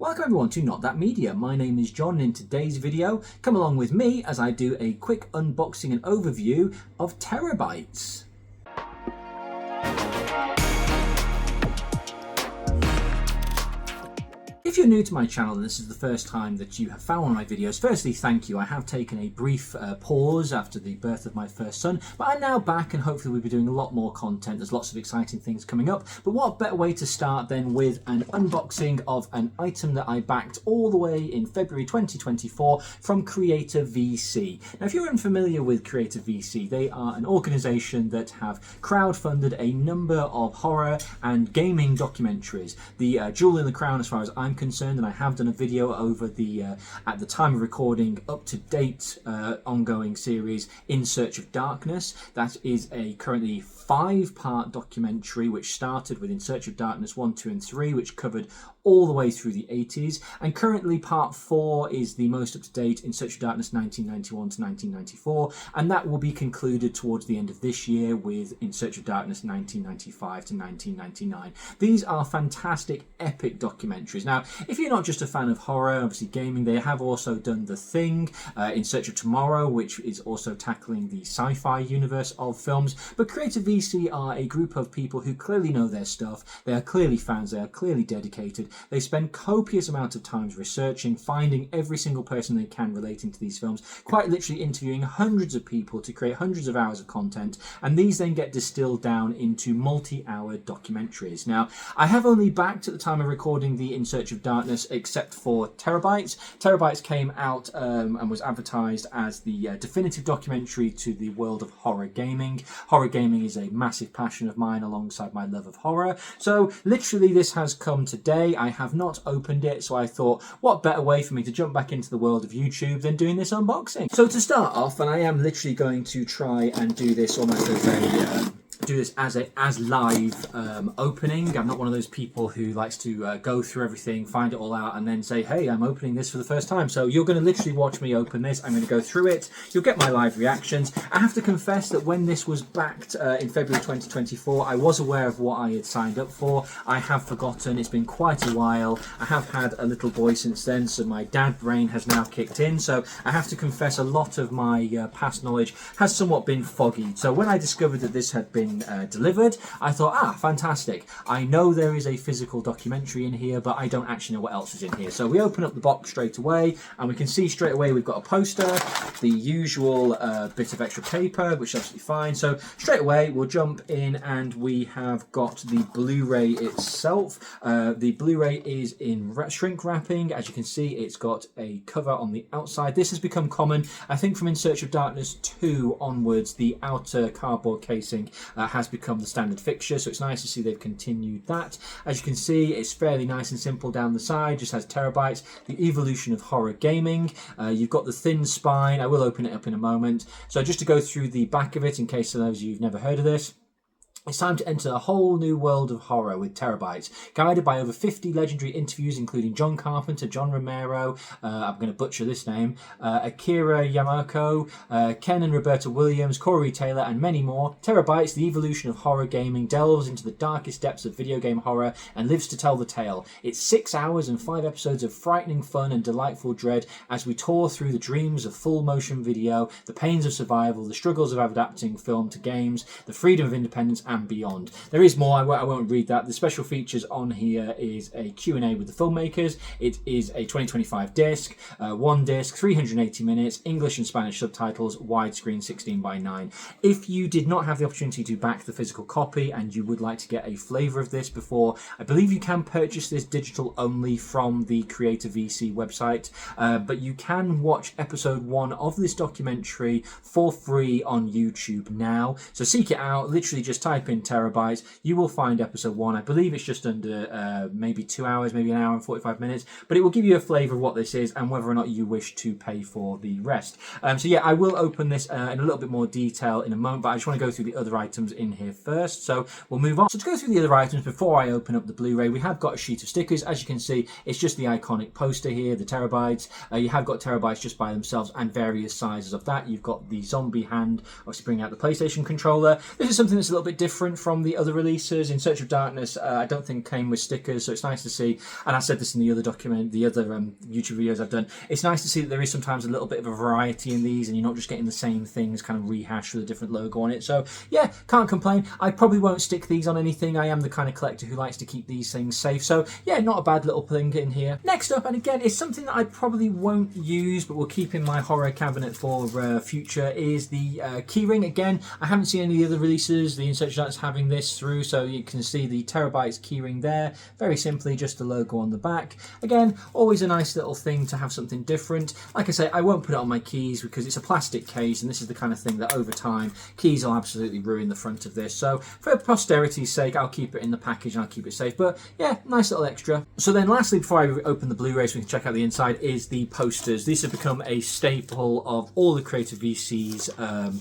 Welcome everyone to Not That Media. My name is John and in today's video, come along with me as I do a quick unboxing and overview of Terrorbytes. If you're new to my channel and this is the first time that you have found one of my videos, firstly thank you. I have taken a brief pause after the birth of my first son, but I'm now back and hopefully we'll be doing a lot more content. There's lots of exciting things coming up, but what better way to start than with an unboxing of an item that I backed all the way in February 2024 from Creator VC. Now if you're unfamiliar with Creator VC, they are an organisation that have crowdfunded a number of horror and gaming documentaries. The jewel in the crown as far as I'm concerned, and I have done a video over the at the time of recording up-to-date ongoing series In Search of Darkness. That is a currently 5-part documentary which started with In Search of Darkness 1, 2 and 3, which covered all the way through the 80s, and currently part 4 is the most up-to-date In Search of Darkness 1991 to 1994, and that will be concluded towards the end of this year with In Search of Darkness 1995 to 1999. These are fantastic, epic documentaries. Now, if you're not just a fan of horror, obviously gaming, they have also done The Thing, In Search of Tomorrow, which is also tackling the sci-fi universe of films, but Creator VC are a group of people who clearly know their stuff. They are clearly fans, they are clearly dedicated. They spend copious amount of time researching, finding every single person they can relating to these films, quite literally interviewing hundreds of people to create hundreds of hours of content, and these then get distilled down into multi-hour documentaries. Now, I have only backed at the time of recording the In Search of Darkness except for Terrorbytes. Terrorbytes came out and was advertised as the definitive documentary to the world of horror gaming. Horror gaming is a massive passion of mine alongside my love of horror. So literally this has come today. I have not opened it, so I thought what better way for me to jump back into the world of YouTube than doing this unboxing. So to start off, and I am literally going to try and do this almost as a as live opening. I'm not one of those people who likes to go through everything, find it all out, and then say, hey, I'm opening this for the first time. So you're going to literally watch me open this. I'm going to go through it. You'll get my live reactions. I have to confess that when this was backed in February 2024, I was aware of what I had signed up for. I have forgotten. It's been quite a while. I have had a little boy since then, so my dad brain has now kicked in. So I have to confess a lot of my past knowledge has somewhat been foggy. So when I discovered that this had been delivered, I thought, fantastic. I know there is a physical documentary in here, but I don't actually know what else is in here. So we open up the box straight away, and we can see straight away we've got a poster, the usual bit of extra paper, which is absolutely fine. So straight away we'll jump in, and we have got the Blu-ray itself. The Blu-ray is in shrink wrapping. As you can see, it's got a cover on the outside. This has become common, I think, from In Search of Darkness 2 onwards. The outer cardboard casing has become the standard fixture, so it's nice to see they've continued that. As you can see, it's fairly nice and simple down the side, just has Terrorbytes, the evolution of horror gaming. You've got the thin spine. I will open it up in a moment. So just to go through the back of it, in case for those of you who've never heard of this, it's time to enter a whole new world of horror with Terrorbytes, guided by over 50 legendary interviews including John Carpenter, John Romero, I'm going to butcher this name, Akira Yamaoka, Ken and Roberta Williams, Corey Taylor, and many more. Terrorbytes, the evolution of horror gaming, delves into the darkest depths of video game horror and lives to tell the tale. It's 6 hours and 5 episodes of frightening fun and delightful dread as we tour through the dreams of full motion video, the pains of survival, the struggles of adapting film to games, the freedom of independence, and beyond. There is more. I won't read that. The special features on here is a Q&A with the filmmakers. It is a 2025 disc, one disc, 380 minutes, English and Spanish subtitles, widescreen 16:9. If you did not have the opportunity to back the physical copy and you would like to get a flavour of this before, I believe you can purchase this digital only from the Creator VC website, but you can watch episode 1 of this documentary for free on YouTube now. So seek it out. Literally just type in Terrorbytes, you will find episode 1. I believe it's just under maybe 2 hours, maybe an hour and 45 minutes, but it will give you a flavour of what this is and whether or not you wish to pay for the rest. So yeah, I will open this in a little bit more detail in a moment, but I just want to go through the other items in here first, so we'll move on. So to go through the other items before I open up the Blu-ray, we have got a sheet of stickers. As you can see, it's just the iconic poster here, the Terrorbytes. You have got Terrorbytes just by themselves and various sizes of that. You've got the zombie hand, obviously bringing out the PlayStation controller. This is something that's a little bit different different from the other releases. In Search of Darkness, I don't think came with stickers, so it's nice to see. And I said this in the other YouTube videos I've done. It's nice to see that there is sometimes a little bit of a variety in these, and you're not just getting the same things kind of rehashed with a different logo on it. So yeah, can't complain. I probably won't stick these on anything. I am the kind of collector who likes to keep these things safe. So yeah, not a bad little thing in here. Next up, and again, it's something that I probably won't use, but will keep in my horror cabinet for future, is the keyring. Again, I haven't seen any of the other releases. The In Search of Darkness having this through, so you can see the Terrorbytes keyring there. Very simply, just the logo on the back. Again, always a nice little thing to have something different. Like I say, I won't put it on my keys because it's a plastic case, and this is the kind of thing that over time, keys will absolutely ruin the front of this. So for posterity's sake, I'll keep it in the package and I'll keep it safe. But yeah, nice little extra. So then lastly, before I open the Blu-ray so we can check out the inside, is the posters. These have become a staple of all the Creative VC's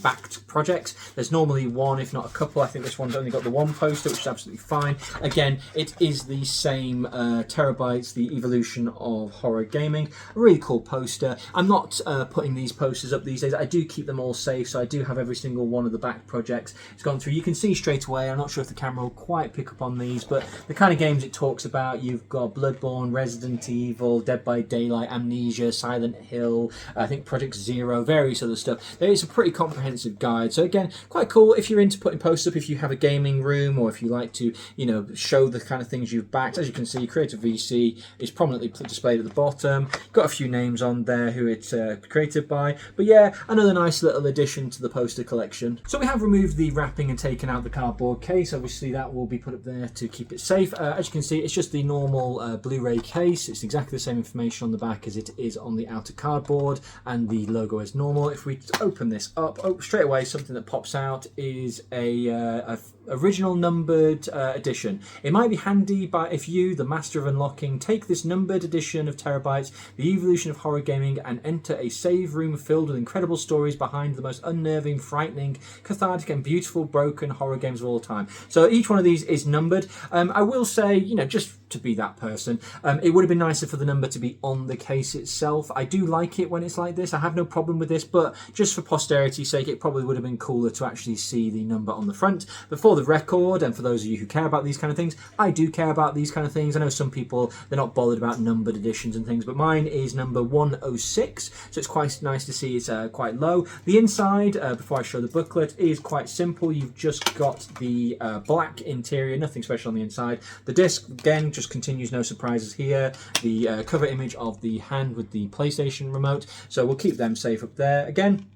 backed projects. There's normally one, if not a couple. I think this one's only got the one poster, which is absolutely fine. Again, it is the same Terrorbytes, the evolution of horror gaming. A really cool poster. I'm not putting these posters up these days. I do keep them all safe, so I do have every single one of the back projects. It's gone through. You can see straight away. I'm not sure if the camera will quite pick up on these, but the kind of games it talks about, you've got Bloodborne, Resident Evil, Dead by Daylight, Amnesia, Silent Hill, I think Project Zero, various other stuff. There is a pretty comprehensive guide. So again, quite cool if you're into putting posters up, if you have a gaming room, or if you like to, you know, show the kind of things you've backed. As you can see, Creative VC is prominently displayed at the bottom. Got a few names on there who it's created by. But yeah, another nice little addition to the poster collection. So we have removed the wrapping and taken out the cardboard case. Obviously that will be put up there to keep it safe. As you can see, it's just the normal Blu-ray case. It's exactly the same information on the back as it is on the outer cardboard, and the logo is normal. If we open this up, straight away something that pops out is a original numbered edition. It might be handy, but if you, the master of unlocking, take this numbered edition of Terrorbytes, the evolution of horror gaming, and enter a save room filled with incredible stories behind the most unnerving, frightening, cathartic, and beautiful broken horror games of all time. So each one of these is numbered. I will say, you know, just to be that person, it would have been nicer for the number to be on the case itself. I do like it when it's like this. I have no problem with this, but just for posterity's sake, it probably would have been cooler to actually see the number on the front. But for the record, and for those of you who care about these kind of things, I do care about these kind of things. I know some people, they're not bothered about numbered editions and things, but mine is number 106, so it's quite nice to see it's quite low. The inside, before I show the booklet, is quite simple. You've just got the black interior, nothing special on the inside. The disc, again, just continues, no surprises here. The cover image of the hand with the PlayStation remote, so we'll keep them safe up there. Again,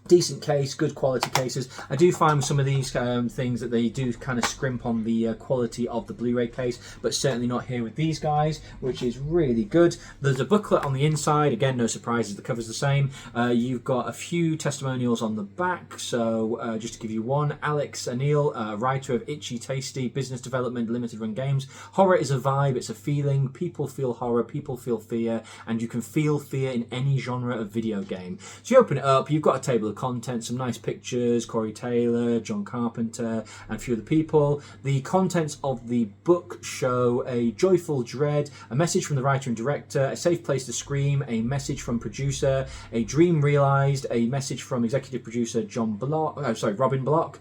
decent case, good quality cases. I do find with some of these things that they do kind of scrimp on the quality of the Blu-ray case, but certainly not here with these guys, which is really good. There's a booklet on the inside. Again, no surprises, the cover's the same. You've got a few testimonials on the back, so just to give you one, Alex Anil, writer of Itchy Tasty, Business Development, Limited Run Games. Horror is a vibe, it's a feeling. People feel horror, people feel fear, and you can feel fear in any genre of video game. So you open it up, you've got a table of content, some nice pictures, Corey Taylor, John Carpenter, and a few other people. The contents of the book show a joyful dread, a message from the writer and director, a safe place to scream, a message from producer, a dream realized, a message from executive producer Robin Block,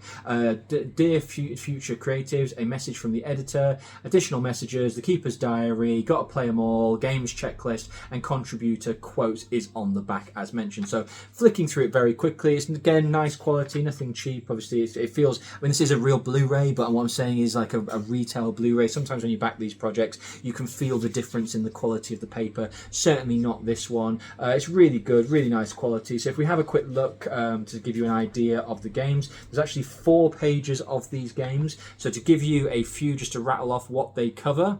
dear future creatives, a message from the editor, additional messages, the keeper's diary, gotta play them all, games checklist, and contributor quote is on the back as mentioned. So flicking through it very quickly, it's again nice quality, nothing cheap. Obviously it feels, I mean, this is a real Blu-ray, but what I'm saying is like a retail Blu-ray. Sometimes when you back these projects you can feel the difference in the quality of the paper. Certainly not this one. It's really good, really nice quality. So if we have a quick look to give you an idea of the games, there's actually 4 pages of these games. So to give you a few, just to rattle off what they cover: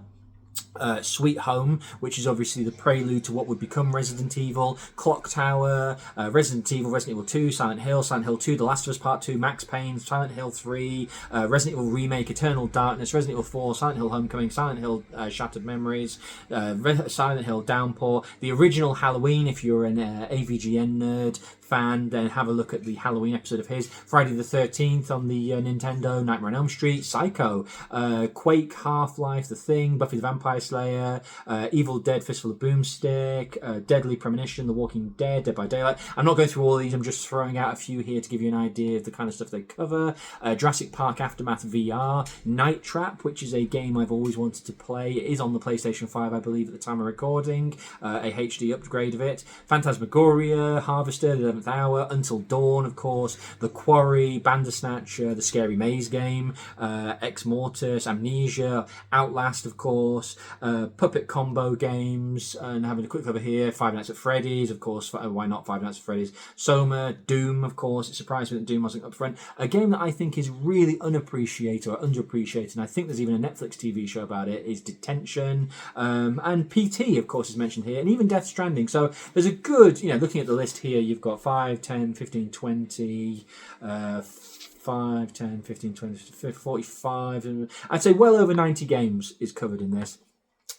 Sweet Home, which is obviously the prelude to what would become Resident Evil, Clock Tower, Resident Evil 2, Silent Hill 2, The Last of Us Part 2, Max Payne, Silent Hill 3, Resident Evil Remake, Eternal Darkness, Resident Evil 4, Silent Hill Homecoming, Silent Hill Shattered Memories, Silent Hill Downpour, the original Halloween. If you're an AVGN nerd fan, then have a look at the Halloween episode of his, Friday the 13th on the Nintendo, Nightmare on Elm Street, Psycho, Quake, Half-Life, The Thing, Buffy the Vampire Vampire Slayer, Evil Dead Fistful of Boomstick, Deadly Premonition, The Walking Dead, Dead by Daylight. I'm not going through all of these, I'm just throwing out a few here to give you an idea of the kind of stuff they cover. Jurassic Park Aftermath VR, Night Trap, which is a game I've always wanted to play. It is on the PlayStation 5, I believe, at the time of recording, a HD upgrade of it. Phantasmagoria, Harvester, The 11th Hour, Until Dawn, of course, The Quarry, Bandersnatcher, The Scary Maze game, Ex Mortis, Amnesia, Outlast, of course, Puppet Combo games, and having a quick cover here, Five Nights at Freddy's, of course, why not Five Nights at Freddy's, Soma, Doom, of course. It surprised me that Doom wasn't up front. A game that I think is really unappreciated or underappreciated, and I think there's even a Netflix TV show about it, is Detention, and PT, of course, is mentioned here, and even Death Stranding. So there's a good, looking at the list here, you've got 5, 10, 15, 20, 5, 10, 15, 20, 45, and I'd say well over 90 games is covered in this.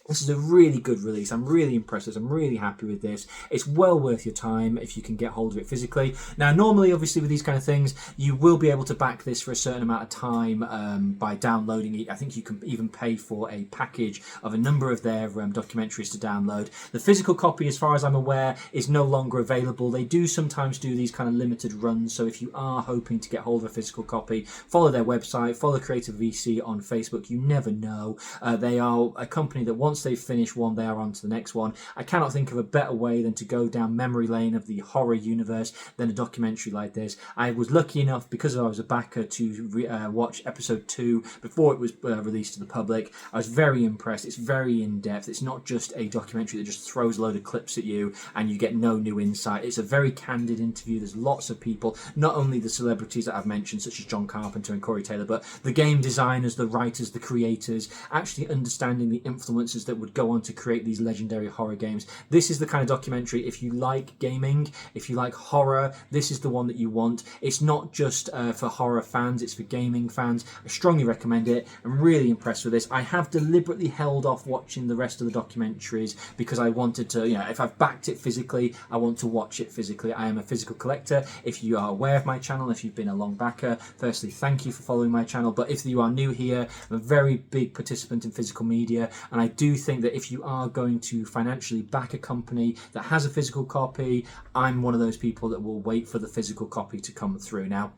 This is a really good release. I'm really impressed. I'm really happy with this. It's well worth your time if you can get hold of it physically. Now, normally, obviously, with these kind of things, you will be able to back this for a certain amount of time by downloading it. I think you can even pay for a package of a number of their documentaries to download. The physical copy, as far as I'm aware, is no longer available. They do sometimes do these kind of limited runs, so if you are hoping to get hold of a physical copy, follow their website, follow Creative VC on Facebook. You never know. They are a company that once they finish one, they are on to the next one. I cannot think of a better way than to go down memory lane of the horror universe than a documentary like this. I was lucky enough, because I was a backer, to watch episode 2 before it was released to the public. I was very impressed. It's very in-depth. It's not just a documentary that just throws a load of clips at you and you get no new insight. It's a very candid interview. There's lots of people, not only the celebrities that I've mentioned, such as John Carpenter and Corey Taylor, but the game designers, the writers, the creators, actually understanding the influences that would go on to create these legendary horror games. This is the kind of documentary, if you like gaming, if you like horror, this is the one that you want. It's not just for horror fans, it's for gaming fans. I strongly recommend it. I'm really impressed with this. I have deliberately held off watching the rest of the documentaries because I wanted to, if I've backed it physically, I want to watch it physically. I am a physical collector. If you are aware of my channel, if you've been a long backer, firstly, thank you for following my channel. But if you are new here, I'm a very big participant in physical media, and I do think that if you are going to financially back a company that has a physical copy, I'm one of those people that will wait for the physical copy to come through. Now,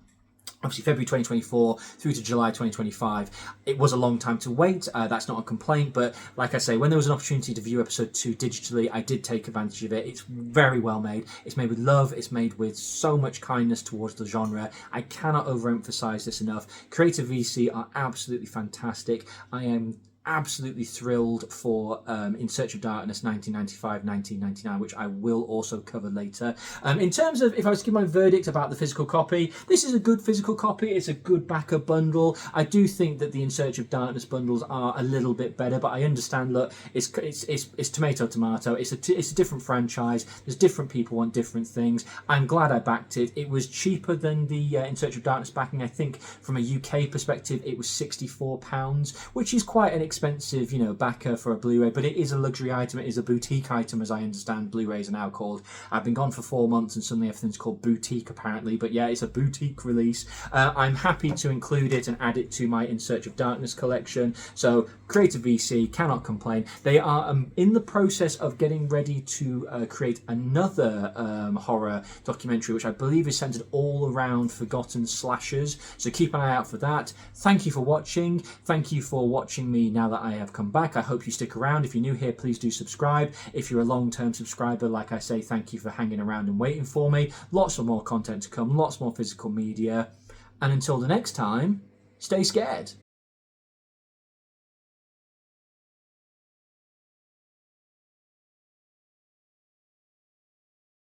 obviously, February 2024 through to July 2025, it was a long time to wait. That's not a complaint, but like I say, when there was an opportunity to view episode 2 digitally, I did take advantage of it. It's very well made. It's made with love. It's made with so much kindness towards the genre. I cannot overemphasize this enough. Creative VC are absolutely fantastic. I am absolutely thrilled for In Search of Darkness 1995-1999, which I will also cover later. In terms of, if I was to give my verdict about the physical copy, this is a good physical copy. It's a good backup bundle. I do think that the In Search of Darkness bundles are a little bit better, but I understand, look, it's tomato. It's a different franchise. There's different people want different things. I'm glad I backed it. It was cheaper than the In Search of Darkness backing. I think from a UK perspective, it was £64, which is quite an expensive, backer for a Blu-ray, but it is a luxury item. It is a boutique item, as I understand Blu-rays are now called. I've been gone for 4 months and suddenly everything's called boutique apparently, but yeah, it's a boutique release. I'm happy to include it and add it to my In Search of Darkness collection. So Creative VC, cannot complain. They are in the process of getting ready to create another horror documentary, which I believe is centered all around forgotten slashers, so keep an eye out for that. Thank you for watching. Thank you for watching me now that I have come back. I hope you stick around. If you're new here, please do subscribe. If you're a long-term subscriber, like I say, thank you for hanging around and waiting for me. Lots of more content to come, lots more physical media. And until the next time, stay scared.